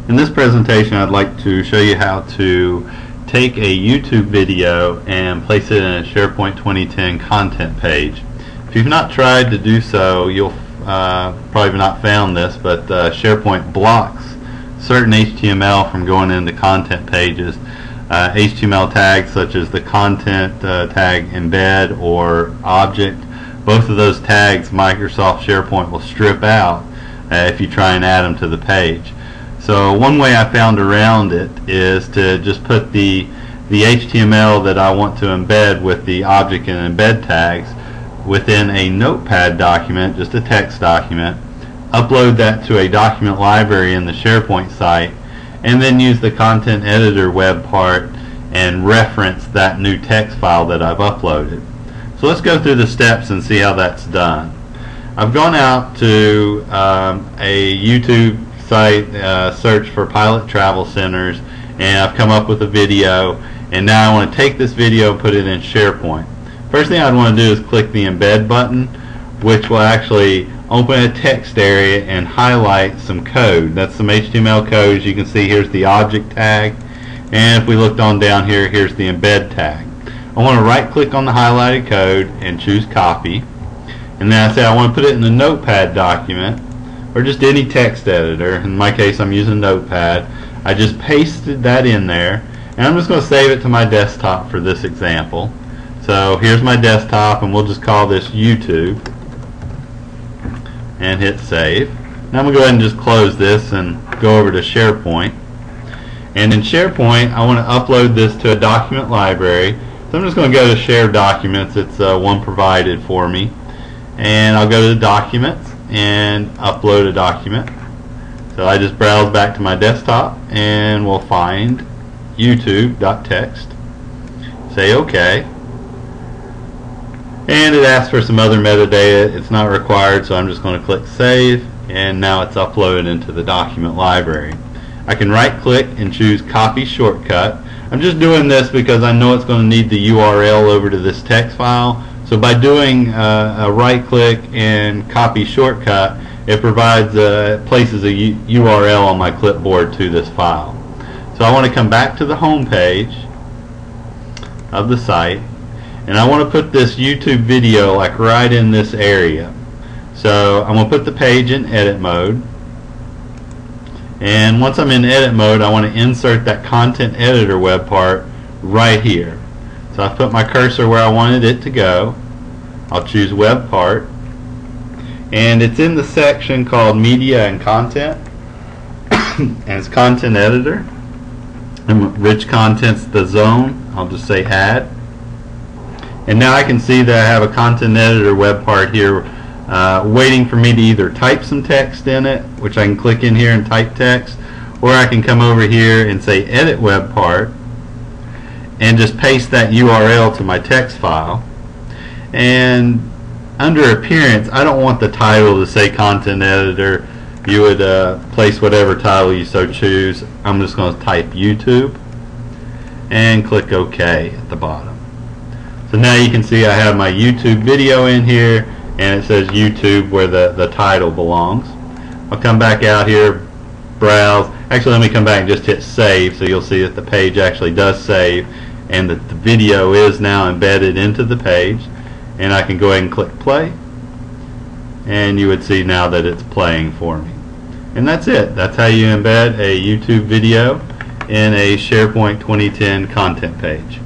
In this presentation, I'd like to show you how to take a YouTube video and place it in a SharePoint 2010 content page. If you've not tried to do so, you'll probably not found this, but SharePoint blocks certain HTML from going into content pages. HTML tags such as the content tag embed or object, both of those tags Microsoft SharePoint will strip out if you try and add them to the page. So one way I found around it is to just put the HTML that I want to embed with the object and embed tags within a notepad document, just a text document, upload that to a document library in the SharePoint site, and then use the content editor web part and reference that new text file that I've uploaded. So let's go through the steps and see how that's done. I've gone out to a YouTube site, search for pilot travel centers, and I've come up with a video, and now I want to take this video and put it in SharePoint. First thing I'd want to do is click the embed button, which will actually open a text area and highlight some code. That's some HTML code. As you can see, here's the object tag, and if we looked on down here, here's the embed tag. I want to right click on the highlighted code and choose copy, and then I say I want to put it in a notepad document or just any text editor. In my case, I'm using Notepad. I just pasted that in there, and I'm just going to save it to my desktop for this example. So here's my desktop, and we'll just call this YouTube and hit save. Now I'm going to go ahead and just close this and go over to SharePoint. And in SharePoint, I want to upload this to a document library. So I'm just going to go to Share Documents. It's one provided for me. And I'll go to Documents and upload a document. So I just browse back to my desktop and we'll find youtube.txt. Say OK. And it asks for some other metadata. It's not required, so I'm just going to click Save, and now it's uploaded into the document library. I can right click and choose Copy Shortcut. I'm just doing this because I know it's going to need the URL over to this text file. So by doing a right click and Copy Shortcut, it provides places a URL on my clipboard to this file. So I want to come back to the home page of the site, and I want to put this YouTube video like right in this area. So I'm going to put the page in edit mode, and once I'm in edit mode, I want to insert that content editor web part right here. So I've put my cursor where I wanted it to go. I'll choose web part, and it's in the section called media and content, and it's content editor, and rich content's the zone. I'll just say add, and now I can see that I have a content editor web part here waiting for me to either type some text in it, which I can click in here and type text, or I can come over here and say edit web part and just paste that URL to my text file. And under appearance, I don't want the title to say content editor. You would place whatever title you so choose. I'm just going to type YouTube and click OK at the bottom. So now you can see I have my YouTube video in here, and it says YouTube where the title belongs. I'll come back out here, browse. Actually, let me come back and just hit save, so you'll see that the page actually does save and that the video is now embedded into the page. And I can go ahead and click play, and you would see now that it's playing for me. And that's it. That's how you embed a YouTube video in a SharePoint 2010 content page.